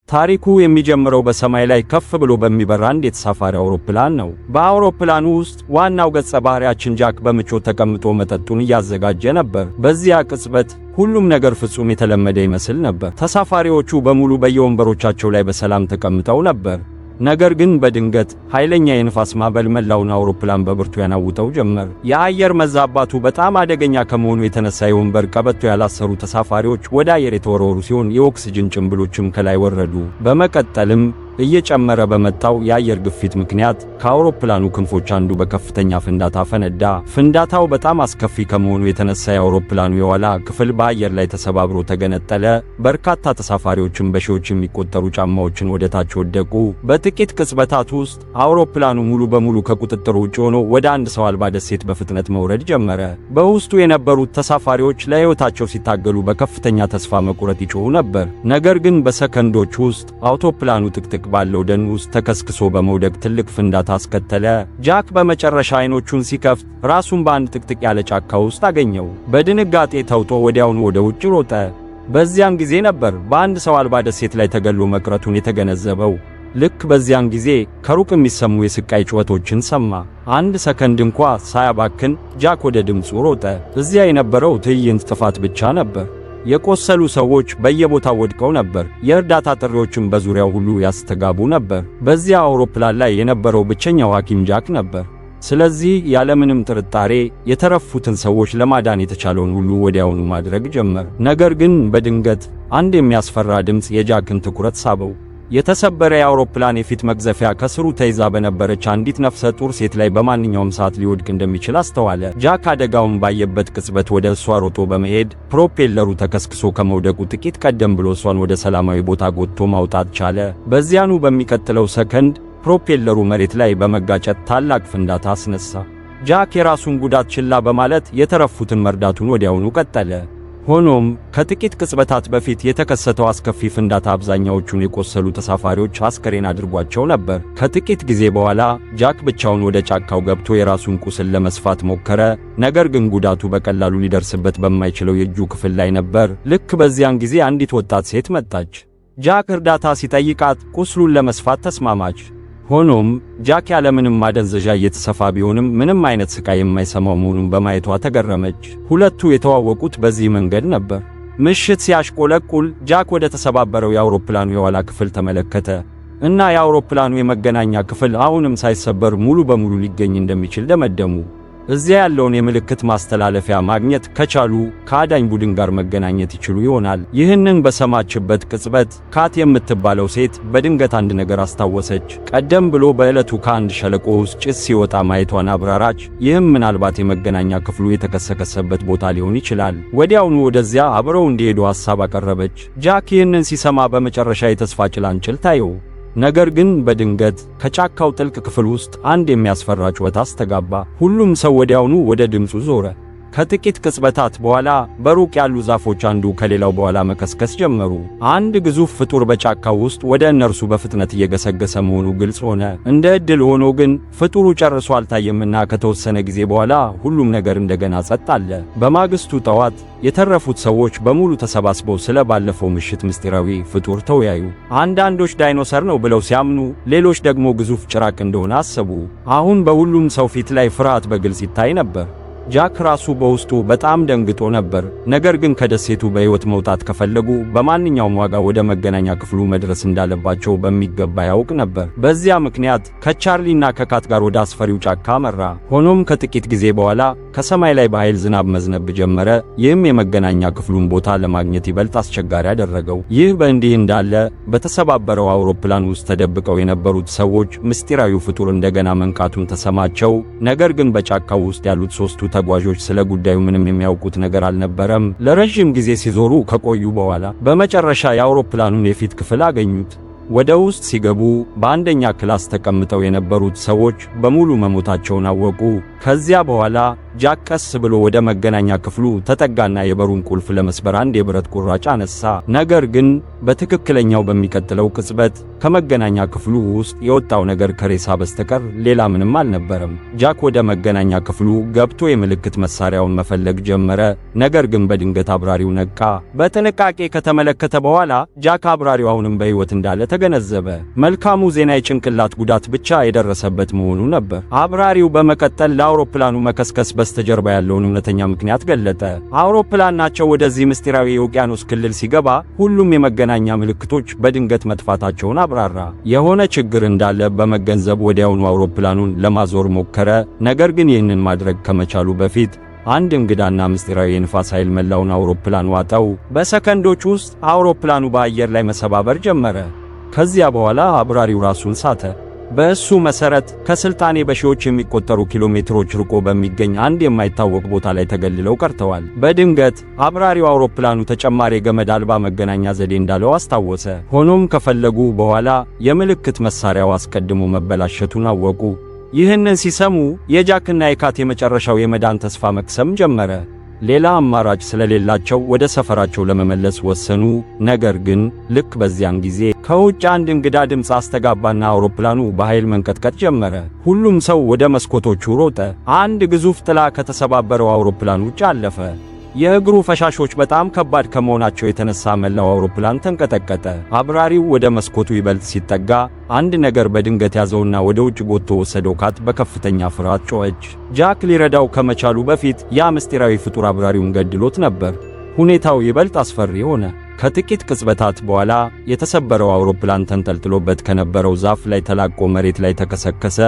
ታሪኩ የሚጀምረው በሰማይ ላይ ከፍ ብሎ በሚበራ አንድ የተሳፋሪ አውሮፕላን ነው። በአውሮፕላኑ ውስጥ ዋናው ገጸ ባህሪያችን ጃክ በምቾት ተቀምጦ መጠጡን እያዘጋጀ ነበር። በዚያ ቅጽበት ሁሉም ነገር ፍጹም የተለመደ ይመስል ነበር። ተሳፋሪዎቹ በሙሉ በየወንበሮቻቸው ላይ በሰላም ተቀምጠው ነበር። ነገር ግን በድንገት ኃይለኛ የንፋስ ማዕበል መላውን አውሮፕላን በብርቱ ያናውጠው ጀመር። የአየር መዛባቱ በጣም አደገኛ ከመሆኑ የተነሳ የወንበር ቀበቶ ያላሰሩ ተሳፋሪዎች ወደ አየር የተወረወሩ ሲሆን የኦክስጅን ጭንብሎችም ከላይ ወረዱ። በመቀጠልም እየጨመረ በመጣው የአየር ግፊት ምክንያት ከአውሮፕላኑ ክንፎች አንዱ በከፍተኛ ፍንዳታ ፈነዳ። ፍንዳታው በጣም አስከፊ ከመሆኑ የተነሳ የአውሮፕላኑ የኋላ ክፍል በአየር ላይ ተሰባብሮ ተገነጠለ። በርካታ ተሳፋሪዎችም በሺዎች የሚቆጠሩ ጫማዎችን ወደ ታች ወደቁ። በጥቂት ቅጽበታት ውስጥ አውሮፕላኑ ሙሉ በሙሉ ከቁጥጥር ውጭ ሆኖ ወደ አንድ ሰው አልባ ደሴት በፍጥነት መውረድ ጀመረ። በውስጡ የነበሩት ተሳፋሪዎች ለሕይወታቸው ሲታገሉ በከፍተኛ ተስፋ መቁረጥ ይጮሁ ነበር። ነገር ግን በሰከንዶች ውስጥ አውሮፕላኑ ጥቅጥቅ ባለው ደን ውስጥ ተከስክሶ በመውደቅ ትልቅ ፍንዳታ አስከተለ። ጃክ በመጨረሻ አይኖቹን ሲከፍት ራሱን በአንድ ጥቅጥቅ ያለ ጫካ ውስጥ አገኘው። በድንጋጤ ተውጦ ወዲያውኑ ወደ ውጭ ሮጠ። በዚያን ጊዜ ነበር በአንድ ሰው አልባ ደሴት ላይ ተገሎ መቅረቱን የተገነዘበው። ልክ በዚያን ጊዜ ከሩቅ የሚሰሙ የስቃይ ጩኸቶችን ሰማ። አንድ ሰከንድ እንኳ ሳያባክን ጃክ ወደ ድምፁ ሮጠ። እዚያ የነበረው ትዕይንት ጥፋት ብቻ ነበር። የቆሰሉ ሰዎች በየቦታው ወድቀው ነበር። የእርዳታ ጥሪዎችም በዙሪያው ሁሉ ያስተጋቡ ነበር። በዚያ አውሮፕላን ላይ የነበረው ብቸኛው ሐኪም ጃክ ነበር። ስለዚህ ያለምንም ጥርጣሬ የተረፉትን ሰዎች ለማዳን የተቻለውን ሁሉ ወዲያውኑ ማድረግ ጀመር። ነገር ግን በድንገት አንድ የሚያስፈራ ድምፅ የጃክን ትኩረት ሳበው። የተሰበረ የአውሮፕላን የፊት መግዘፊያ ከስሩ ተይዛ በነበረች አንዲት ነፍሰ ጡር ሴት ላይ በማንኛውም ሰዓት ሊወድቅ እንደሚችል አስተዋለ። ጃክ አደጋውን ባየበት ቅጽበት ወደ እሷ ሮጦ በመሄድ ፕሮፔለሩ ተከስክሶ ከመውደቁ ጥቂት ቀደም ብሎ እሷን ወደ ሰላማዊ ቦታ ጎትቶ ማውጣት ቻለ። በዚያኑ በሚቀጥለው ሰከንድ ፕሮፔለሩ መሬት ላይ በመጋጨት ታላቅ ፍንዳታ አስነሳ። ጃክ የራሱን ጉዳት ችላ በማለት የተረፉትን መርዳቱን ወዲያውኑ ቀጠለ። ሆኖም ከጥቂት ቅጽበታት በፊት የተከሰተው አስከፊ ፍንዳታ አብዛኛዎቹን የቆሰሉ ተሳፋሪዎች አስከሬን አድርጓቸው ነበር። ከጥቂት ጊዜ በኋላ ጃክ ብቻውን ወደ ጫካው ገብቶ የራሱን ቁስል ለመስፋት ሞከረ። ነገር ግን ጉዳቱ በቀላሉ ሊደርስበት በማይችለው የእጁ ክፍል ላይ ነበር። ልክ በዚያን ጊዜ አንዲት ወጣት ሴት መጣች። ጃክ እርዳታ ሲጠይቃት ቁስሉን ለመስፋት ተስማማች። ሆኖም ጃክ ያለምንም ማደንዘዣ እየተሰፋ ቢሆንም ምንም አይነት ስቃይ የማይሰማው መሆኑን በማየቷ ተገረመች። ሁለቱ የተዋወቁት በዚህ መንገድ ነበር። ምሽት ሲያሽቆለቁል ጃክ ወደ ተሰባበረው የአውሮፕላኑ የኋላ ክፍል ተመለከተ እና የአውሮፕላኑ የመገናኛ ክፍል አሁንም ሳይሰበር ሙሉ በሙሉ ሊገኝ እንደሚችል ደመደሙ። እዚያ ያለውን የምልክት ማስተላለፊያ ማግኘት ከቻሉ ከአዳኝ ቡድን ጋር መገናኘት ይችሉ ይሆናል። ይህንን በሰማችበት ቅጽበት ካት የምትባለው ሴት በድንገት አንድ ነገር አስታወሰች። ቀደም ብሎ በዕለቱ ከአንድ ሸለቆ ውስጥ ጭስ ሲወጣ ማየቷን አብራራች። ይህም ምናልባት የመገናኛ ክፍሉ የተከሰከሰበት ቦታ ሊሆን ይችላል። ወዲያውኑ ወደዚያ አብረው እንዲሄዱ ሐሳብ አቀረበች። ጃክ ይህንን ሲሰማ በመጨረሻ የተስፋ ጭላንጭል ታየው። ነገር ግን በድንገት ከጫካው ጥልቅ ክፍል ውስጥ አንድ የሚያስፈራ ጩኸት አስተጋባ። ሁሉም ሰው ወዲያውኑ ወደ ድምፁ ዞረ። ከጥቂት ቅጽበታት በኋላ በሩቅ ያሉ ዛፎች አንዱ ከሌላው በኋላ መከስከስ ጀመሩ። አንድ ግዙፍ ፍጡር በጫካው ውስጥ ወደ እነርሱ በፍጥነት እየገሰገሰ መሆኑ ግልጽ ሆነ። እንደ ዕድል ሆኖ ግን ፍጡሩ ጨርሶ አልታየምና ከተወሰነ ጊዜ በኋላ ሁሉም ነገር እንደገና ጸጥ አለ። በማግስቱ ጠዋት የተረፉት ሰዎች በሙሉ ተሰባስበው ስለ ባለፈው ምሽት ምስጢራዊ ፍጡር ተወያዩ። አንዳንዶች ዳይኖሰር ነው ብለው ሲያምኑ፣ ሌሎች ደግሞ ግዙፍ ጭራቅ እንደሆነ አሰቡ። አሁን በሁሉም ሰው ፊት ላይ ፍርሃት በግልጽ ይታይ ነበር። ጃክ ራሱ በውስጡ በጣም ደንግጦ ነበር። ነገር ግን ከደሴቱ በሕይወት መውጣት ከፈለጉ በማንኛውም ዋጋ ወደ መገናኛ ክፍሉ መድረስ እንዳለባቸው በሚገባ ያውቅ ነበር። በዚያ ምክንያት ከቻርሊና ከካት ጋር ወደ አስፈሪው ጫካ አመራ። ሆኖም ከጥቂት ጊዜ በኋላ ከሰማይ ላይ በኃይል ዝናብ መዝነብ ጀመረ። ይህም የመገናኛ ክፍሉን ቦታ ለማግኘት ይበልጥ አስቸጋሪ አደረገው። ይህ በእንዲህ እንዳለ በተሰባበረው አውሮፕላን ውስጥ ተደብቀው የነበሩት ሰዎች ምስጢራዊው ፍጡር እንደገና መንቃቱን ተሰማቸው። ነገር ግን በጫካው ውስጥ ያሉት ሦስቱ ተጓዦች ስለ ጉዳዩ ምንም የሚያውቁት ነገር አልነበረም። ለረጅም ጊዜ ሲዞሩ ከቆዩ በኋላ በመጨረሻ የአውሮፕላኑን የፊት ክፍል አገኙት። ወደ ውስጥ ሲገቡ በአንደኛ ክላስ ተቀምጠው የነበሩት ሰዎች በሙሉ መሞታቸውን አወቁ። ከዚያ በኋላ ጃክ ቀስ ብሎ ወደ መገናኛ ክፍሉ ተጠጋና የበሩን ቁልፍ ለመስበር አንድ የብረት ቁራጭ አነሳ። ነገር ግን በትክክለኛው በሚቀጥለው ቅጽበት ከመገናኛ ክፍሉ ውስጥ የወጣው ነገር ከሬሳ በስተቀር ሌላ ምንም አልነበረም። ጃክ ወደ መገናኛ ክፍሉ ገብቶ የምልክት መሳሪያውን መፈለግ ጀመረ። ነገር ግን በድንገት አብራሪው ነቃ። በጥንቃቄ ከተመለከተ በኋላ ጃክ አብራሪው አሁንም በሕይወት እንዳለ ተገነዘበ። መልካሙ ዜና የጭንቅላት ጉዳት ብቻ የደረሰበት መሆኑ ነበር። አብራሪው በመቀጠል ለአውሮፕላኑ መከስከስ በስተጀርባ ያለውን እውነተኛ ምክንያት ገለጠ። አውሮፕላናቸው ወደዚህ ምስጢራዊ የውቅያኖስ ክልል ሲገባ ሁሉም የመገናኛ ምልክቶች በድንገት መጥፋታቸውን አብራራ። የሆነ ችግር እንዳለ በመገንዘብ ወዲያውኑ አውሮፕላኑን ለማዞር ሞከረ። ነገር ግን ይህንን ማድረግ ከመቻሉ በፊት አንድ እንግዳና ምስጢራዊ የንፋስ ኃይል መላውን አውሮፕላን ዋጠው። በሰከንዶች ውስጥ አውሮፕላኑ በአየር ላይ መሰባበር ጀመረ። ከዚያ በኋላ አብራሪው ራሱን ሳተ። በእሱ መሰረት ከስልጣኔ በሺዎች የሚቆጠሩ ኪሎ ሜትሮች ርቆ በሚገኝ አንድ የማይታወቅ ቦታ ላይ ተገልለው ቀርተዋል። በድንገት አብራሪው አውሮፕላኑ ተጨማሪ ገመድ አልባ መገናኛ ዘዴ እንዳለው አስታወሰ። ሆኖም ከፈለጉ በኋላ የምልክት መሳሪያው አስቀድሞ መበላሸቱን አወቁ። ይህንን ሲሰሙ የጃክና የካት የመጨረሻው የመዳን ተስፋ መክሰም ጀመረ። ሌላ አማራጭ ስለሌላቸው ወደ ሰፈራቸው ለመመለስ ወሰኑ። ነገር ግን ልክ በዚያን ጊዜ ከውጭ አንድ እንግዳ ድምፅ አስተጋባና አውሮፕላኑ በኃይል መንቀጥቀጥ ጀመረ። ሁሉም ሰው ወደ መስኮቶቹ ሮጠ። አንድ ግዙፍ ጥላ ከተሰባበረው አውሮፕላን ውጭ አለፈ። የእግሩ ፈሻሾች በጣም ከባድ ከመሆናቸው የተነሳ መላው አውሮፕላን ተንቀጠቀጠ። አብራሪው ወደ መስኮቱ ይበልጥ ሲጠጋ አንድ ነገር በድንገት ያዘውና ወደ ውጭ ጎትቶ ወሰደው። ካት በከፍተኛ ፍርሃት ጮኸች። ጃክ ሊረዳው ከመቻሉ በፊት ያ ምስጢራዊ ፍጡር አብራሪውን ገድሎት ነበር። ሁኔታው ይበልጥ አስፈሪ ሆነ። ከጥቂት ቅጽበታት በኋላ የተሰበረው አውሮፕላን ተንጠልጥሎበት ከነበረው ዛፍ ላይ ተላቆ መሬት ላይ ተከሰከሰ።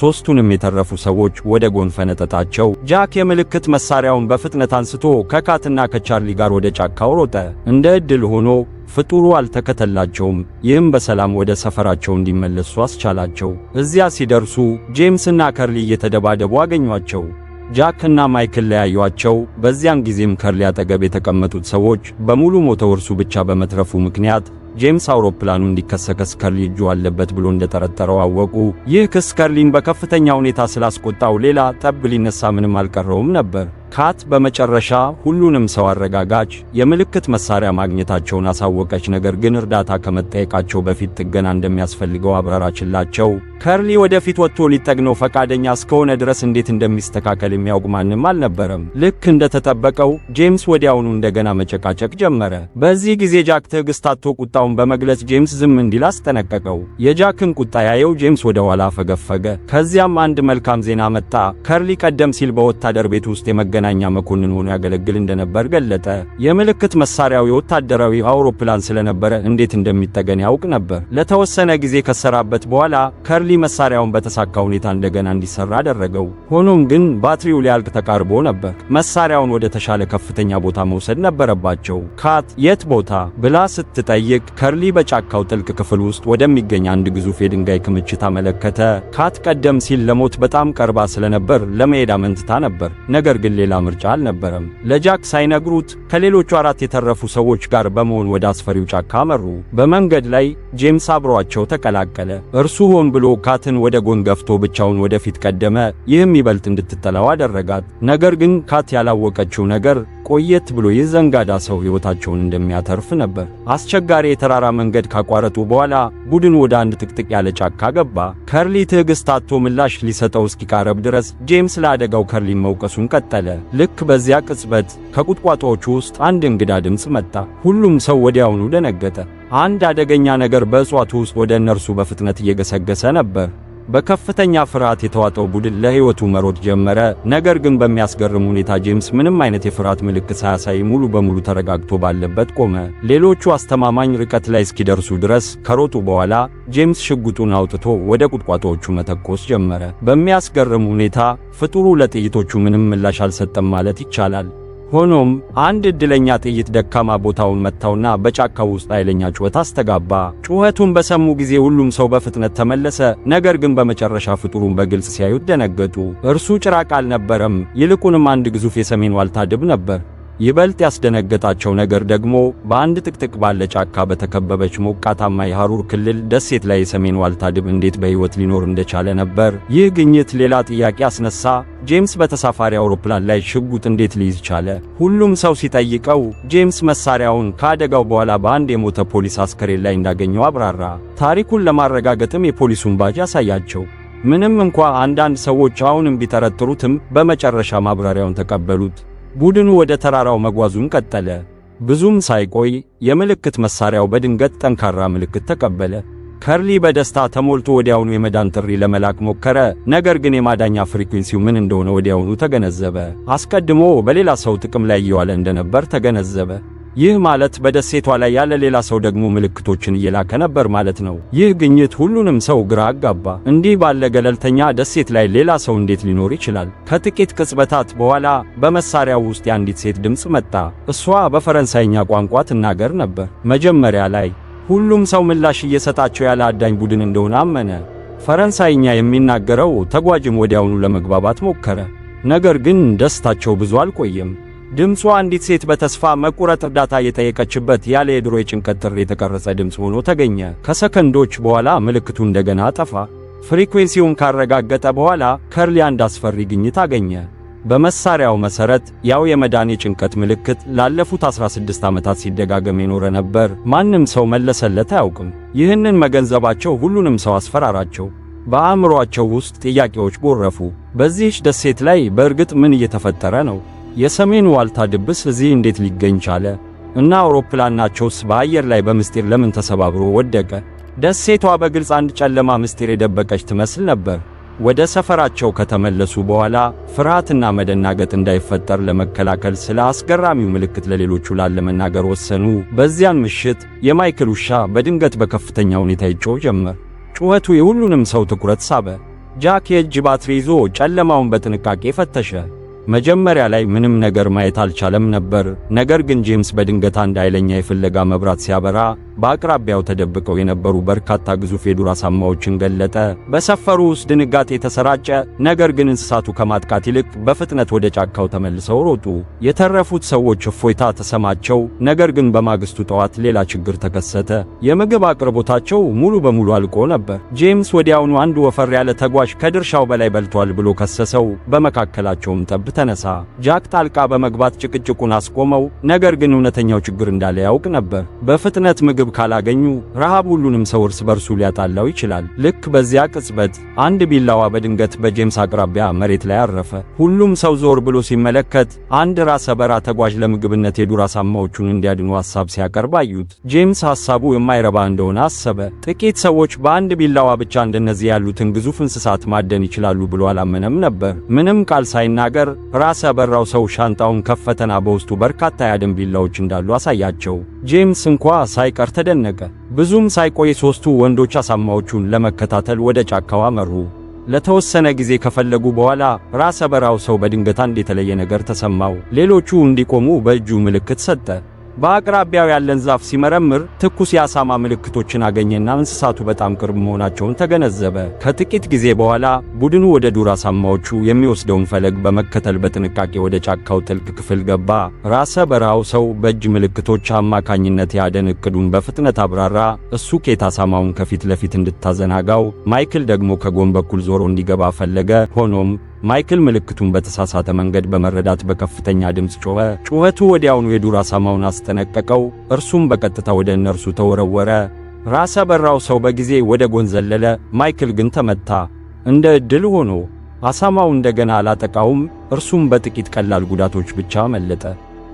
ሦስቱንም የተረፉ ሰዎች ወደ ጎን ፈነጠጣቸው። ጃክ የምልክት መሳሪያውን በፍጥነት አንስቶ ከካትና ከቻርሊ ጋር ወደ ጫካው ሮጠ። እንደ ዕድል ሆኖ ፍጡሩ አልተከተላቸውም። ይህም በሰላም ወደ ሰፈራቸው እንዲመለሱ አስቻላቸው። እዚያ ሲደርሱ ጄምስና ከርሊ እየተደባደቡ አገኟቸው። ጃክ እና ማይክል ለያዩአቸው። በዚያን ጊዜም ከርሊ አጠገብ የተቀመጡት ሰዎች በሙሉ ሞተው እርሱ ብቻ በመትረፉ ምክንያት ጄምስ አውሮፕላኑ እንዲከሰከስ ከርሊ እጁ አለበት ብሎ እንደጠረጠረው አወቁ። ይህ ክስ ከርሊን በከፍተኛ ሁኔታ ስላስቆጣው ሌላ ጠብ ሊነሳ ምንም አልቀረውም ነበር። ካት በመጨረሻ ሁሉንም ሰው አረጋጋች። የምልክት መሳሪያ ማግኘታቸውን አሳወቀች። ነገር ግን እርዳታ ከመጠየቃቸው በፊት ጥገና እንደሚያስፈልገው አብራራችላቸው። ከርሊ ወደፊት ወጥቶ ሊጠግነው ፈቃደኛ እስከሆነ ድረስ እንዴት እንደሚስተካከል የሚያውቅ ማንም አልነበረም። ልክ እንደተጠበቀው ጄምስ ወዲያውኑ እንደገና መጨቃጨቅ ጀመረ። በዚህ ጊዜ ጃክ ትዕግስት አጥቶ ቁጣውን በመግለጽ ጄምስ ዝም እንዲል አስጠነቀቀው። የጃክን ቁጣ ያየው ጄምስ ወደ ኋላ ፈገፈገ። ከዚያም አንድ መልካም ዜና መጣ። ከርሊ ቀደም ሲል በወታደር ቤት ውስጥ የመገናኛ መኮንን ሆኖ ያገለግል እንደነበር ገለጠ። የምልክት መሳሪያው የወታደራዊ አውሮፕላን ስለነበረ እንዴት እንደሚጠገን ያውቅ ነበር። ለተወሰነ ጊዜ ከሰራበት በኋላ ከርሊ መሳሪያውን በተሳካ ሁኔታ እንደገና እንዲሰራ አደረገው። ሆኖም ግን ባትሪው ሊያልቅ ተቃርቦ ነበር። መሳሪያውን ወደ ተሻለ ከፍተኛ ቦታ መውሰድ ነበረባቸው። ካት የት ቦታ ብላ ስትጠይቅ ከርሊ በጫካው ጥልቅ ክፍል ውስጥ ወደሚገኝ አንድ ግዙፍ የድንጋይ ክምችት አመለከተ። ካት ቀደም ሲል ለሞት በጣም ቀርባ ስለነበር ለመሄድ አመንትታ ነበር። ነገር ግን ሌላ ምርጫ አልነበረም። ለጃክ ሳይነግሩት ከሌሎቹ 4 የተረፉ ሰዎች ጋር በመሆን ወደ አስፈሪው ጫካ አመሩ። በመንገድ ላይ ጄምስ አብሯቸው ተቀላቀለ። እርሱ ሆን ብሎ ካትን ወደ ጎን ገፍቶ ብቻውን ወደፊት ቀደመ። ይህም ይበልጥ እንድትጠላው አደረጋት። ነገር ግን ካት ያላወቀችው ነገር ቆየት ብሎ የዘንጋዳ ሰው ሕይወታቸውን እንደሚያተርፍ ነበር። አስቸጋሪ የተራራ መንገድ ካቋረጡ በኋላ ቡድኑ ወደ አንድ ጥቅጥቅ ያለ ጫካ ገባ። ከርሊ ትዕግስት አጥቶ ምላሽ ሊሰጠው እስኪቃረብ ድረስ ጄምስ ለአደጋው ከርሊን መውቀሱን ቀጠለ። ልክ በዚያ ቅጽበት ከቁጥቋጦዎቹ ውስጥ አንድ እንግዳ ድምፅ መጣ። ሁሉም ሰው ወዲያውኑ ደነገጠ። አንድ አደገኛ ነገር በእጽዋቱ ውስጥ ወደ እነርሱ በፍጥነት እየገሰገሰ ነበር። በከፍተኛ ፍርሃት የተዋጠው ቡድን ለሕይወቱ መሮጥ ጀመረ። ነገር ግን በሚያስገርም ሁኔታ ጄምስ ምንም አይነት የፍርሃት ምልክት ሳያሳይ ሙሉ በሙሉ ተረጋግቶ ባለበት ቆመ። ሌሎቹ አስተማማኝ ርቀት ላይ እስኪደርሱ ድረስ ከሮጡ በኋላ ጄምስ ሽጉጡን አውጥቶ ወደ ቁጥቋጦዎቹ መተኮስ ጀመረ። በሚያስገርም ሁኔታ ፍጡሩ ለጥይቶቹ ምንም ምላሽ አልሰጠም ማለት ይቻላል። ሆኖም አንድ ዕድለኛ ጥይት ደካማ ቦታውን መታውና በጫካው ውስጥ ኃይለኛ ጩኸት አስተጋባ። ጩኸቱን በሰሙ ጊዜ ሁሉም ሰው በፍጥነት ተመለሰ። ነገር ግን በመጨረሻ ፍጡሩን በግልጽ ሲያዩት ደነገጡ። እርሱ ጭራቅ አልነበረም፣ ይልቁንም አንድ ግዙፍ የሰሜን ዋልታ ድብ ነበር። ይበልጥ ያስደነገጣቸው ነገር ደግሞ በአንድ ጥቅጥቅ ባለ ጫካ በተከበበች ሞቃታማ የሐሩር ክልል ደሴት ላይ የሰሜን ዋልታ ድብ እንዴት በሕይወት ሊኖር እንደቻለ ነበር። ይህ ግኝት ሌላ ጥያቄ አስነሳ። ጄምስ በተሳፋሪ አውሮፕላን ላይ ሽጉጥ እንዴት ሊይዝ ቻለ? ሁሉም ሰው ሲጠይቀው ጄምስ መሳሪያውን ከአደጋው በኋላ በአንድ የሞተ ፖሊስ አስከሬን ላይ እንዳገኘው አብራራ። ታሪኩን ለማረጋገጥም የፖሊሱን ባጅ አሳያቸው። ምንም እንኳ አንዳንድ ሰዎች አሁንም ቢጠረጥሩትም በመጨረሻ ማብራሪያውን ተቀበሉት። ቡድኑ ወደ ተራራው መጓዙን ቀጠለ። ብዙም ሳይቆይ የምልክት መሳሪያው በድንገት ጠንካራ ምልክት ተቀበለ። ከርሊ በደስታ ተሞልቶ ወዲያውኑ የመዳን ጥሪ ለመላክ ሞከረ። ነገር ግን የማዳኛ ፍሪኩዌንሲው ምን እንደሆነ ወዲያውኑ ተገነዘበ። አስቀድሞ በሌላ ሰው ጥቅም ላይ እየዋለ እንደነበር ተገነዘበ። ይህ ማለት በደሴቷ ላይ ያለ ሌላ ሰው ደግሞ ምልክቶችን እየላከ ነበር ማለት ነው። ይህ ግኝት ሁሉንም ሰው ግራ አጋባ። እንዲህ ባለ ገለልተኛ ደሴት ላይ ሌላ ሰው እንዴት ሊኖር ይችላል? ከጥቂት ቅጽበታት በኋላ በመሳሪያው ውስጥ የአንዲት ሴት ድምፅ መጣ። እሷ በፈረንሳይኛ ቋንቋ ትናገር ነበር። መጀመሪያ ላይ ሁሉም ሰው ምላሽ እየሰጣቸው ያለ አዳኝ ቡድን እንደሆነ አመነ። ፈረንሳይኛ የሚናገረው ተጓዥም ወዲያውኑ ለመግባባት ሞከረ። ነገር ግን ደስታቸው ብዙ አልቆየም። ድምጿ አንዲት ሴት በተስፋ መቁረጥ እርዳታ የጠየቀችበት ያለ የድሮ የጭንቀት ጥሪ የተቀረጸ ድምፅ ሆኖ ተገኘ። ከሰከንዶች በኋላ ምልክቱ እንደገና ጠፋ። ፍሪኩዌንሲውን ካረጋገጠ በኋላ ከርሊ አንድ አስፈሪ ግኝት አገኘ። በመሳሪያው መሰረት ያው የመዳን የጭንቀት ምልክት ላለፉት 16 ዓመታት ሲደጋገም የኖረ ነበር። ማንም ሰው መለሰለት አያውቅም። ይህንን መገንዘባቸው ሁሉንም ሰው አስፈራራቸው። በአእምሮአቸው ውስጥ ጥያቄዎች ጎረፉ። በዚህች ደሴት ላይ በእርግጥ ምን እየተፈጠረ ነው? የሰሜን ዋልታ ድብስ እዚህ እንዴት ሊገኝ ቻለ? እና አውሮፕላናቸውስ በአየር ላይ በምስጢር ለምን ተሰባብሮ ወደቀ? ደሴቷ በግልጽ አንድ ጨለማ ምስጢር የደበቀች ትመስል ነበር። ወደ ሰፈራቸው ከተመለሱ በኋላ ፍርሃትና መደናገጥ እንዳይፈጠር ለመከላከል ስለ አስገራሚው ምልክት ለሌሎቹ ላለመናገር ወሰኑ። በዚያን ምሽት የማይክል ውሻ በድንገት በከፍተኛ ሁኔታ ይጮህ ጀመር። ጩኸቱ የሁሉንም ሰው ትኩረት ሳበ። ጃክ የእጅ ባትሪ ይዞ ጨለማውን በጥንቃቄ ፈተሸ። መጀመሪያ ላይ ምንም ነገር ማየት አልቻለም ነበር። ነገር ግን ጄምስ በድንገት አንድ ኃይለኛ የፍለጋ መብራት ሲያበራ በአቅራቢያው ተደብቀው የነበሩ በርካታ ግዙፍ የዱር አሳማዎችን ገለጠ። በሰፈሩ ውስጥ ድንጋጤ ተሰራጨ። ነገር ግን እንስሳቱ ከማጥቃት ይልቅ በፍጥነት ወደ ጫካው ተመልሰው ሮጡ። የተረፉት ሰዎች እፎይታ ተሰማቸው። ነገር ግን በማግስቱ ጠዋት ሌላ ችግር ተከሰተ። የምግብ አቅርቦታቸው ሙሉ በሙሉ አልቆ ነበር። ጄምስ ወዲያውኑ አንድ ወፈር ያለ ተጓዥ ከድርሻው በላይ በልቷል ብሎ ከሰሰው። በመካከላቸውም ጠብ ተነሳ። ጃክ ጣልቃ በመግባት ጭቅጭቁን አስቆመው። ነገር ግን እውነተኛው ችግር እንዳለ ያውቅ ነበር። በፍጥነት ምግብ ካላገኙ ረሃብ ሁሉንም ሰው እርስ በርሱ ሊያጣላው ይችላል። ልክ በዚያ ቅጽበት አንድ ቢላዋ በድንገት በጄምስ አቅራቢያ መሬት ላይ አረፈ። ሁሉም ሰው ዞር ብሎ ሲመለከት አንድ ራሰ በራ ተጓዥ ለምግብነት የዱር አሳማዎቹን እንዲያድኑ ሐሳብ ሲያቀርብ አዩት። ጄምስ ሐሳቡ የማይረባ እንደሆነ አሰበ። ጥቂት ሰዎች በአንድ ቢላዋ ብቻ እንደነዚህ ያሉትን ግዙፍ እንስሳት ማደን ይችላሉ ብሎ አላመነም ነበር። ምንም ቃል ሳይናገር ራሰ በራው ሰው ሻንጣውን ከፈተና በውስጡ በርካታ የአደን ቢላዎች እንዳሉ አሳያቸው። ጄምስ እንኳ ሳይቀር ተደነቀ። ብዙም ሳይቆይ ሦስቱ ወንዶች አሳማዎቹን ለመከታተል ወደ ጫካው አመሩ። ለተወሰነ ጊዜ ከፈለጉ በኋላ ራሰ በራው ሰው በድንገት አንድ የተለየ ነገር ተሰማው። ሌሎቹ እንዲቆሙ በእጁ ምልክት ሰጠ። በአቅራቢያው ያለን ዛፍ ሲመረምር ትኩስ የአሳማ ምልክቶችን አገኘና እንስሳቱ በጣም ቅርብ መሆናቸውን ተገነዘበ። ከጥቂት ጊዜ በኋላ ቡድኑ ወደ ዱር አሳማዎቹ የሚወስደውን ፈለግ በመከተል በጥንቃቄ ወደ ጫካው ጥልቅ ክፍል ገባ። ራሰ በራው ሰው በእጅ ምልክቶች አማካኝነት የአደን እቅዱን በፍጥነት አብራራ። እሱ ኬት አሳማውን ከፊት ለፊት እንድታዘናጋው፣ ማይክል ደግሞ ከጎን በኩል ዞሮ እንዲገባ ፈለገ። ሆኖም ማይክል ምልክቱን በተሳሳተ መንገድ በመረዳት በከፍተኛ ድምፅ ጮኸ። ጩኸቱ ወዲያውኑ የዱር አሳማውን አስጠነቀቀው። እርሱም በቀጥታ ወደ እነርሱ ተወረወረ። ራሰ በራው ሰው በጊዜ ወደ ጎን ዘለለ። ማይክል ግን ተመታ። እንደ ዕድል ሆኖ አሳማው እንደገና አላጠቃውም። እርሱም በጥቂት ቀላል ጉዳቶች ብቻ መለጠ።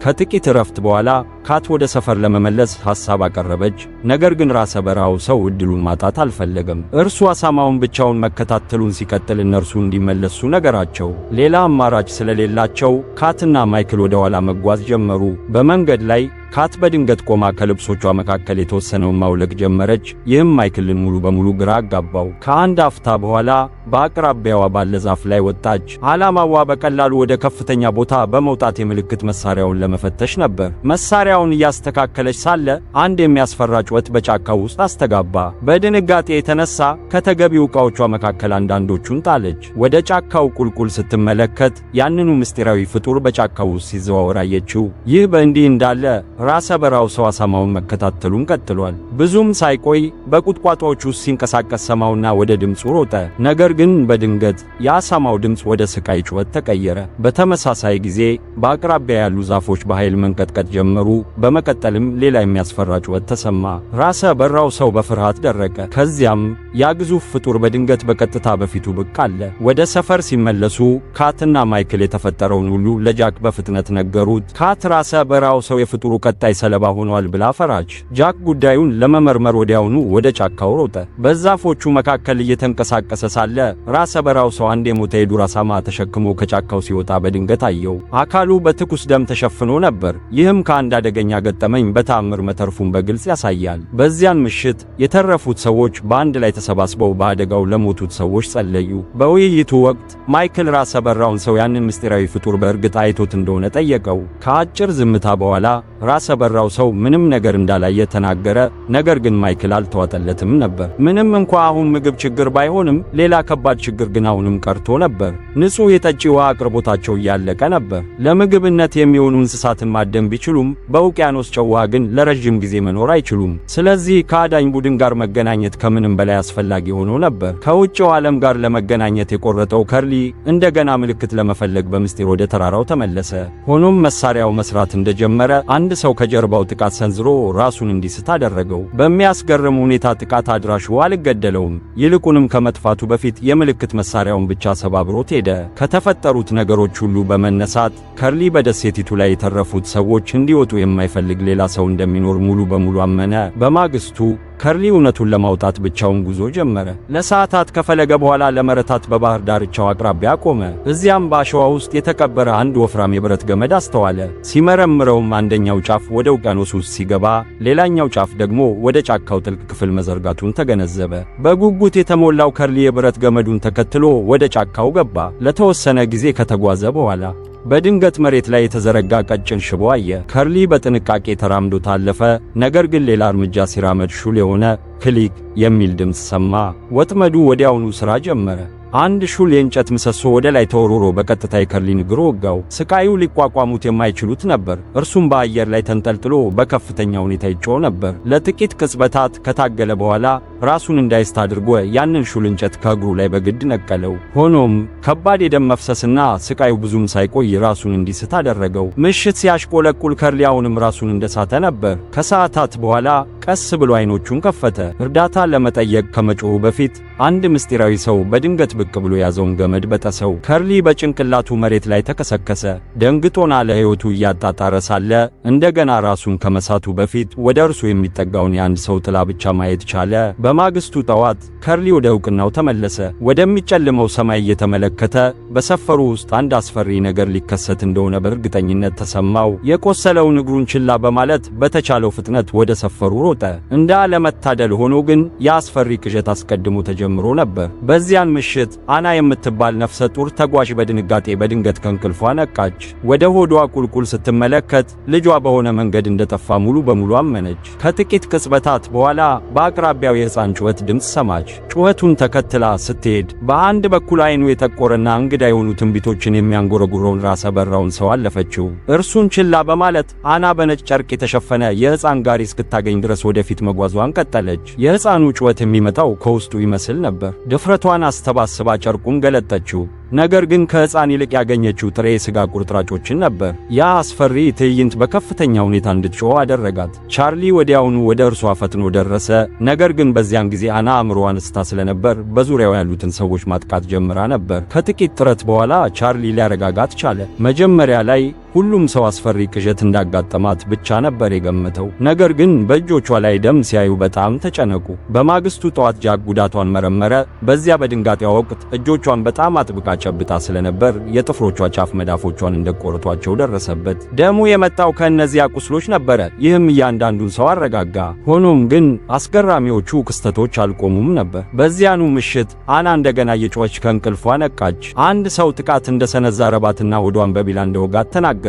ከጥቂት እረፍት በኋላ ካት ወደ ሰፈር ለመመለስ ሐሳብ አቀረበች። ነገር ግን ራሰ በራው ሰው ዕድሉን ማጣት አልፈለገም። እርሱ አሳማውን ብቻውን መከታተሉን ሲቀጥል እነርሱ እንዲመለሱ ነገራቸው። ሌላ አማራጭ ስለሌላቸው ካትና ማይክል ወደ ኋላ መጓዝ ጀመሩ። በመንገድ ላይ ካት በድንገት ቆማ ከልብሶቿ መካከል የተወሰነውን ማውለቅ ጀመረች። ይህም ማይክልን ሙሉ በሙሉ ግራ አጋባው። ከአንድ አፍታ በኋላ በአቅራቢያዋ ባለ ዛፍ ላይ ወጣች። ዓላማዋ በቀላሉ ወደ ከፍተኛ ቦታ በመውጣት የምልክት መሳሪያውን ለመፈተሽ ነበር። መሳሪያውን እያስተካከለች ሳለ አንድ የሚያስፈራ ጩኸት በጫካው ውስጥ አስተጋባ። በድንጋጤ የተነሳ ከተገቢው ዕቃዎቿ መካከል አንዳንዶቹን ጣለች። ወደ ጫካው ቁልቁል ስትመለከት ያንኑ ምስጢራዊ ፍጡር በጫካው ውስጥ ሲዘዋወር አየችው። ይህ በእንዲህ እንዳለ ራሰ በራው ሰው አሳማውን መከታተሉን ቀጥሏል። ብዙም ሳይቆይ በቁጥቋጦዎች ውስጥ ሲንቀሳቀስ ሰማውና ወደ ድምፁ ሮጠ። ነገር ግን በድንገት የአሳማው ድምፅ ወደ ስቃይ ጩኸት ተቀየረ። በተመሳሳይ ጊዜ በአቅራቢያ ያሉ ዛፎች በኃይል መንቀጥቀጥ ጀመሩ። በመቀጠልም ሌላ የሚያስፈራ ጩኸት ተሰማ። ራሰ በራው ሰው በፍርሃት ደረቀ። ከዚያም ያ ግዙፍ ፍጡር በድንገት በቀጥታ በፊቱ ብቅ አለ። ወደ ሰፈር ሲመለሱ ካትና ማይክል የተፈጠረውን ሁሉ ለጃክ በፍጥነት ነገሩት። ካት ራሰ በራው ሰው የፍጡሩ ቀጣይ ሰለባ ሆኗል ብላ ፈራች። ጃክ ጉዳዩን ለመመርመር ወዲያውኑ ወደ ጫካው ሮጠ። በዛፎቹ መካከል እየተንቀሳቀሰ ሳለ ራሰ በራው ሰው አንድ የሞተ የዱር አሳማ ተሸክሞ ከጫካው ሲወጣ በድንገት አየው። አካሉ በትኩስ ደም ተሸፍኖ ነበር። ይህም ከአንድ አደገኛ ገጠመኝ በተአምር መተርፉን በግልጽ ያሳያል። በዚያን ምሽት የተረፉት ሰዎች በአንድ ላይ ተሰባስበው በአደጋው ለሞቱት ሰዎች ጸለዩ። በውይይቱ ወቅት ማይክል ራሰ በራውን ሰው ያንን ምስጢራዊ ፍጡር በእርግጥ አይቶት እንደሆነ ጠየቀው። ከአጭር ዝምታ በኋላ ራሰ በራው ሰው ምንም ነገር እንዳላየ ተናገረ። ነገር ግን ማይክል አልተዋጠለትም ነበር። ምንም እንኳ አሁን ምግብ ችግር ባይሆንም ሌላ ከባድ ችግር ግን አሁንም ቀርቶ ነበር። ንጹህ የጠጪ ውሃ አቅርቦታቸው እያለቀ ነበር። ለምግብነት የሚሆኑ እንስሳትን ማደን ቢችሉም በውቅያኖስ ጨው ውሃ ግን ለረጅም ጊዜ መኖር አይችሉም። ስለዚህ ከአዳኝ ቡድን ጋር መገናኘት ከምንም በላይ አስፈላጊ ሆኖ ነበር። ከውጭው ዓለም ጋር ለመገናኘት የቆረጠው ከርሊ እንደገና ምልክት ለመፈለግ በምስጢር ወደ ተራራው ተመለሰ። ሆኖም መሳሪያው መስራት እንደጀመረ አንድ ሰው ከጀርባው ጥቃት ሰንዝሮ ራሱን እንዲስት አደረገው። በሚያስገርም ሁኔታ ጥቃት አድራሹ አልገደለውም። ይልቁንም ከመጥፋቱ በፊት የምልክት መሳሪያውን ብቻ ሰባብሮት ሄደ። ከተፈጠሩት ነገሮች ሁሉ በመነሳት ከርሊ በደሴቲቱ ላይ የተረፉት ሰዎች እንዲወጡ የማይፈልግ ሌላ ሰው እንደሚኖር ሙሉ በሙሉ አመነ። በማግስቱ ከርሊ እውነቱን ለማውጣት ብቻውን ጉዞ ጀመረ። ለሰዓታት ከፈለገ በኋላ ለመረታት በባህር ዳርቻው አቅራቢያ ቆመ። እዚያም በአሸዋ ውስጥ የተቀበረ አንድ ወፍራም የብረት ገመድ አስተዋለ። ሲመረምረውም አንደኛው ጫፍ ወደ ውቅያኖስ ውስጥ ሲገባ፣ ሌላኛው ጫፍ ደግሞ ወደ ጫካው ጥልቅ ክፍል መዘርጋቱን ተገነዘበ። በጉጉት የተሞላው ከርሊ የብረት ገመዱን ተከትሎ ወደ ጫካው ገባ። ለተወሰነ ጊዜ ከተጓዘ በኋላ በድንገት መሬት ላይ የተዘረጋ ቀጭን ሽቦ አየ። ከርሊ በጥንቃቄ ተራምዶ ታለፈ። ነገር ግን ሌላ እርምጃ ሲራመድ ሹል የሆነ ክሊክ የሚል ድምፅ ሰማ። ወጥመዱ ወዲያውኑ ሥራ ጀመረ። አንድ ሹል የእንጨት ምሰሶ ወደ ላይ ተወርውሮ በቀጥታ የከርሊን እግር ወጋው። ስቃዩ ሊቋቋሙት የማይችሉት ነበር። እርሱም በአየር ላይ ተንጠልጥሎ በከፍተኛ ሁኔታ ይጮህ ነበር። ለጥቂት ቅጽበታት ከታገለ በኋላ ራሱን እንዳይስት አድርጎ ያንን ሹል እንጨት ከእግሩ ላይ በግድ ነቀለው። ሆኖም ከባድ የደም መፍሰስና ስቃዩ ብዙም ሳይቆይ ራሱን እንዲስት አደረገው። ምሽት ሲያሽቆለቁል ከርሊ አሁንም ራሱን እንደሳተ ነበር። ከሰዓታት በኋላ ቀስ ብሎ አይኖቹን ከፈተ። እርዳታ ለመጠየቅ ከመጮሁ በፊት አንድ ምስጢራዊ ሰው በድንገት ብቅ ብሎ ያዘውን ገመድ በጠሰው። ከርሊ በጭንቅላቱ መሬት ላይ ተከሰከሰ። ደንግጦና ለሕይወቱ እያጣጣረ ሳለ እንደገና ራሱን ከመሳቱ በፊት ወደ እርሱ የሚጠጋውን የአንድ ሰው ጥላ ብቻ ማየት ቻለ። በማግስቱ ጠዋት ከርሊ ወደ ዕውቅናው ተመለሰ። ወደሚጨልመው ሰማይ እየተመለከተ በሰፈሩ ውስጥ አንድ አስፈሪ ነገር ሊከሰት እንደሆነ በእርግጠኝነት ተሰማው። የቆሰለውን እግሩን ችላ በማለት በተቻለው ፍጥነት ወደ ሰፈሩ ሮጠ። እንደ አለመታደል ሆኖ ግን የአስፈሪ ቅዠት አስቀድሞ ተጀምሮ ነበር። በዚያን ምሽት አና የምትባል ነፍሰ ጡር ተጓዥ በድንጋጤ በድንገት ከእንቅልፏ ነቃች። ወደ ሆዷ ቁልቁል ስትመለከት ልጇ በሆነ መንገድ እንደጠፋ ሙሉ በሙሉ አመነች። ከጥቂት ቅጽበታት በኋላ በአቅራቢያው የሕፃን ጩኸት ድምፅ ሰማች። ጩኸቱን ተከትላ ስትሄድ በአንድ በኩል አይኑ የጠቆረና እንግዳ የሆኑ ትንቢቶችን የሚያንጎረጉረውን ራሰ በራውን ሰው አለፈችው። እርሱን ችላ በማለት አና በነጭ ጨርቅ የተሸፈነ የሕፃን ጋሪ እስክታገኝ ድረስ ወደፊት መጓዟን ቀጠለች። የሕፃኑ ጩኸት የሚመጣው ከውስጡ ይመስል ነበር። ድፍረቷን አስተባስባ ጨርቁን ገለጠችው። ነገር ግን ከሕፃን ይልቅ ያገኘችው ጥሬ የሥጋ ቁርጥራጮችን ነበር። ያ አስፈሪ ትዕይንት በከፍተኛ ሁኔታ እንድትጮህ አደረጋት። ቻርሊ ወዲያውኑ ወደ እርሷ ፈጥኖ ደረሰ። ነገር ግን በዚያን ጊዜ አና አእምሮዋን ስታ ስለነበር በዙሪያው ያሉትን ሰዎች ማጥቃት ጀምራ ነበር። ከጥቂት ጥረት በኋላ ቻርሊ ሊያረጋጋት ቻለ። መጀመሪያ ላይ ሁሉም ሰው አስፈሪ ቅዠት እንዳጋጠማት ብቻ ነበር የገመተው። ነገር ግን በእጆቿ ላይ ደም ሲያዩ በጣም ተጨነቁ። በማግስቱ ጠዋት ጃክ ጉዳቷን መረመረ። በዚያ በድንጋጤዋ ወቅት እጆቿን በጣም አጥብቃ ጨብጣ ስለነበር የጥፍሮቿ ጫፍ መዳፎቿን እንደቆረጧቸው ደረሰበት። ደሙ የመጣው ከእነዚያ ቁስሎች ነበረ። ይህም እያንዳንዱን ሰው አረጋጋ። ሆኖም ግን አስገራሚዎቹ ክስተቶች አልቆሙም ነበር። በዚያኑ ምሽት አና እንደገና እየጮኸች ከእንቅልፏ ነቃች። አንድ ሰው ጥቃት እንደሰነዘረባትና ሆዷን በቢላ እንደወጋት ተናገረች።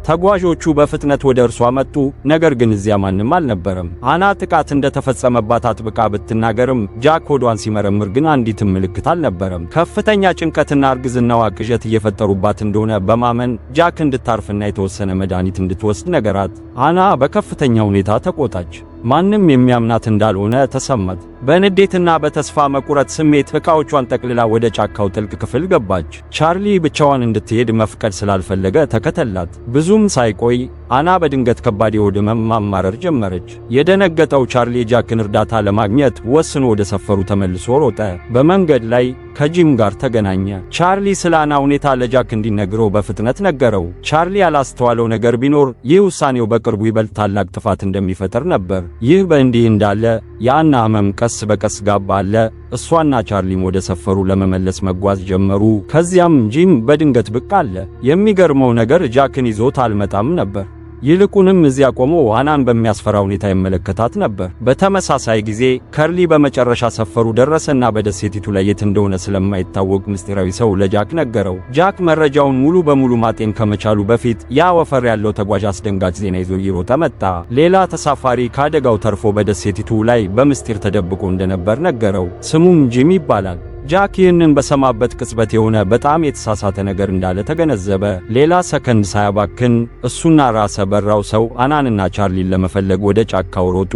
ተጓዦቹ በፍጥነት ወደ እርሷ መጡ። ነገር ግን እዚያ ማንም አልነበረም። አና ጥቃት እንደተፈጸመባት አጥብቃ ብትናገርም ጃክ ሆዷን ሲመረምር ግን አንዲትም ምልክት አልነበረም። ከፍተኛ ጭንቀትና እርግዝናዋ ቅዠት እየፈጠሩባት እንደሆነ በማመን ጃክ እንድታርፍና የተወሰነ መድኃኒት እንድትወስድ ነገራት። አና በከፍተኛ ሁኔታ ተቆጣች። ማንም የሚያምናት እንዳልሆነ ተሰማት። በንዴትና በተስፋ መቁረጥ ስሜት ዕቃዎቿን ጠቅልላ ወደ ጫካው ጥልቅ ክፍል ገባች። ቻርሊ ብቻዋን እንድትሄድ መፍቀድ ስላልፈለገ ተከተላት። ብዙም ሳይቆይ አና በድንገት ከባድ የሆድ ህመም ማማረር ጀመረች። የደነገጠው ቻርሊ የጃክን እርዳታ ለማግኘት ወስኖ ወደ ሰፈሩ ተመልሶ ሮጠ። በመንገድ ላይ ከጂም ጋር ተገናኘ። ቻርሊ ስለ አና ሁኔታ ለጃክ እንዲነግረው በፍጥነት ነገረው። ቻርሊ ያላስተዋለው ነገር ቢኖር ይህ ውሳኔው በቅርቡ ይበልጥ ታላቅ ጥፋት እንደሚፈጠር ነበር። ይህ በእንዲህ እንዳለ የአና ህመም ቀስ በቀስ ጋባ አለ። እሷና ቻርሊም ወደ ሰፈሩ ለመመለስ መጓዝ ጀመሩ። ከዚያም ጂም በድንገት ብቅ አለ። የሚገርመው ነገር ጃክን ይዞት አልመጣም ነበር። ይልቁንም እዚያ ቆሞ አናን በሚያስፈራ ሁኔታ ይመለከታት ነበር። በተመሳሳይ ጊዜ ከርሊ በመጨረሻ ሰፈሩ ደረሰና በደሴቲቱ ላይ የት እንደሆነ ስለማይታወቅ ምስጢራዊ ሰው ለጃክ ነገረው። ጃክ መረጃውን ሙሉ በሙሉ ማጤን ከመቻሉ በፊት ያ ወፈር ያለው ተጓዥ አስደንጋጭ ዜና ይዞ እየሮጠ መጣ። ሌላ ተሳፋሪ ከአደጋው ተርፎ በደሴቲቱ ላይ በምስጢር ተደብቆ እንደነበር ነገረው። ስሙም ጂም ይባላል። ጃክ ይህንን በሰማበት ቅጽበት የሆነ በጣም የተሳሳተ ነገር እንዳለ ተገነዘበ። ሌላ ሰከንድ ሳያባክን እሱና ራሰ በራው ሰው አናንና ቻርሊን ለመፈለግ ወደ ጫካው ሮጡ።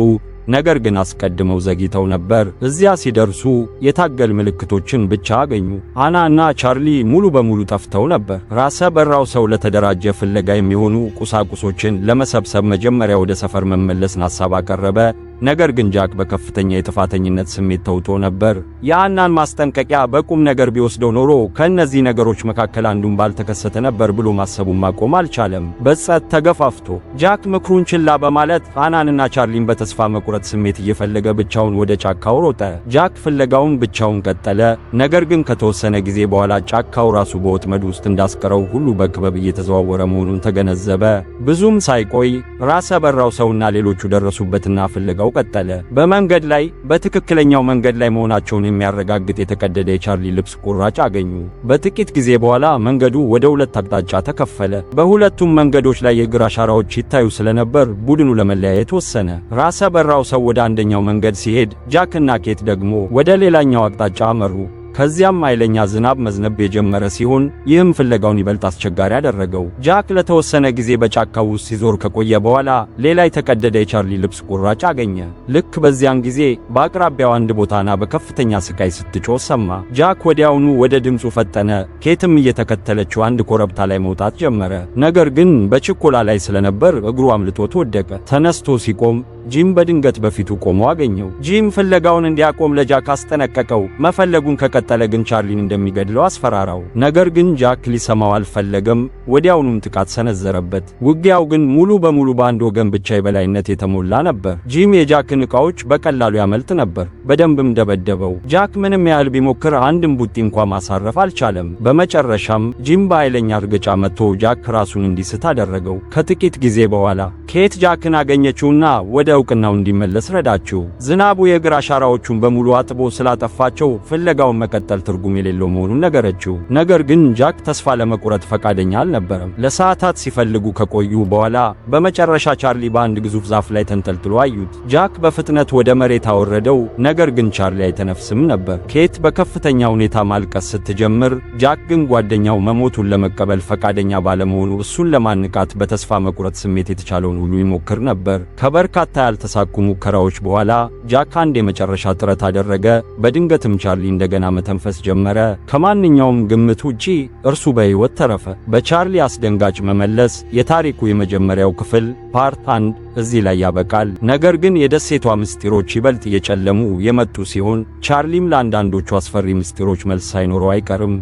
ነገር ግን አስቀድመው ዘግይተው ነበር። እዚያ ሲደርሱ የታገል ምልክቶችን ብቻ አገኙ። አና እና ቻርሊ ሙሉ በሙሉ ጠፍተው ነበር። ራሰ በራው ሰው ለተደራጀ ፍለጋ የሚሆኑ ቁሳቁሶችን ለመሰብሰብ መጀመሪያ ወደ ሰፈር መመለስን ሐሳብ አቀረበ። ነገር ግን ጃክ በከፍተኛ የጥፋተኝነት ስሜት ተውጦ ነበር። የአናን ማስጠንቀቂያ በቁም ነገር ቢወስደው ኖሮ ከእነዚህ ነገሮች መካከል አንዱን ባልተከሰተ ነበር ብሎ ማሰቡን ማቆም አልቻለም። በጸት ተገፋፍቶ ጃክ ምክሩን ችላ በማለት አናንና ቻርሊን በተስፋ መቁረጥ ስሜት እየፈለገ ብቻውን ወደ ጫካው ሮጠ። ጃክ ፍለጋውን ብቻውን ቀጠለ። ነገር ግን ከተወሰነ ጊዜ በኋላ ጫካው ራሱ በወጥመድ ውስጥ እንዳስቀረው ሁሉ በክበብ እየተዘዋወረ መሆኑን ተገነዘበ። ብዙም ሳይቆይ ራሰ በራው ሰውና ሌሎቹ ደረሱበትና ፍለጋው ቀጠለ። በመንገድ ላይ በትክክለኛው መንገድ ላይ መሆናቸውን የሚያረጋግጥ የተቀደደ የቻርሊ ልብስ ቁራጭ አገኙ። በጥቂት ጊዜ በኋላ መንገዱ ወደ ሁለት አቅጣጫ ተከፈለ። በሁለቱም መንገዶች ላይ የእግር አሻራዎች ይታዩ ስለነበር ቡድኑ ለመለያየት ወሰነ። ራሰ በራው ሰው ወደ አንደኛው መንገድ ሲሄድ፣ ጃክና ኬት ደግሞ ወደ ሌላኛው አቅጣጫ አመሩ። ከዚያም ኃይለኛ ዝናብ መዝነብ የጀመረ ሲሆን ይህም ፍለጋውን ይበልጥ አስቸጋሪ አደረገው። ጃክ ለተወሰነ ጊዜ በጫካው ውስጥ ሲዞር ከቆየ በኋላ ሌላ የተቀደደ የቻርሊ ልብስ ቁራጭ አገኘ። ልክ በዚያን ጊዜ በአቅራቢያው አንድ ቦታ አና በከፍተኛ ስቃይ ስትጮህ ሰማ። ጃክ ወዲያውኑ ወደ ድምፁ ፈጠነ። ኬትም እየተከተለችው አንድ ኮረብታ ላይ መውጣት ጀመረ። ነገር ግን በችኮላ ላይ ስለነበር እግሩ አምልጦት ወደቀ። ተነስቶ ሲቆም ጂም በድንገት በፊቱ ቆሞ አገኘው። ጂም ፍለጋውን እንዲያቆም ለጃክ አስጠነቀቀው። መፈለጉን ከቀጠለ ግን ቻርሊን እንደሚገድለው አስፈራራው። ነገር ግን ጃክ ሊሰማው አልፈለገም። ወዲያውኑም ጥቃት ሰነዘረበት። ውጊያው ግን ሙሉ በሙሉ በአንድ ወገን ብቻ የበላይነት የተሞላ ነበር። ጂም የጃክን ዕቃዎች በቀላሉ ያመልጥ ነበር። በደንብም ደበደበው። ጃክ ምንም ያህል ቢሞክር አንድም ቡጢ እንኳን ማሳረፍ አልቻለም። በመጨረሻም ጂም በኃይለኛ እርግጫ መጥቶ ጃክ ራሱን እንዲስት አደረገው። ከጥቂት ጊዜ በኋላ ኬት ጃክን አገኘችውና ወደ እውቅናው እንዲመለስ ረዳችው። ዝናቡ የእግር አሻራዎቹን በሙሉ አጥቦ ስላጠፋቸው ፍለጋውን መቀጠል ትርጉም የሌለው መሆኑን ነገረችው። ነገር ግን ጃክ ተስፋ ለመቁረጥ ፈቃደኛ አልነበረም። ለሰዓታት ሲፈልጉ ከቆዩ በኋላ በመጨረሻ ቻርሊ በአንድ ግዙፍ ዛፍ ላይ ተንጠልጥሎ አዩት። ጃክ በፍጥነት ወደ መሬት አወረደው። ነገር ግን ቻርሊ አይተነፍስም ነበር። ኬት በከፍተኛ ሁኔታ ማልቀስ ስትጀምር፣ ጃክ ግን ጓደኛው መሞቱን ለመቀበል ፈቃደኛ ባለመሆኑ እሱን ለማንቃት በተስፋ መቁረጥ ስሜት የተቻለውን ሁሉ ይሞክር ነበር። ከበርካታ ያልተሳኩ ሙከራዎች በኋላ ጃክ አንድ የመጨረሻ ጥረት አደረገ። በድንገትም ቻርሊ እንደገና መተንፈስ ጀመረ። ከማንኛውም ግምት ውጪ እርሱ በሕይወት ተረፈ። በቻርሊ አስደንጋጭ መመለስ የታሪኩ የመጀመሪያው ክፍል ፓርት 1 እዚህ ላይ ያበቃል። ነገር ግን የደሴቷ ምስጢሮች ይበልጥ እየጨለሙ የመጡ ሲሆን ቻርሊም ለአንዳንዶቹ አስፈሪ ምስጢሮች መልስ ሳይኖረው አይቀርም።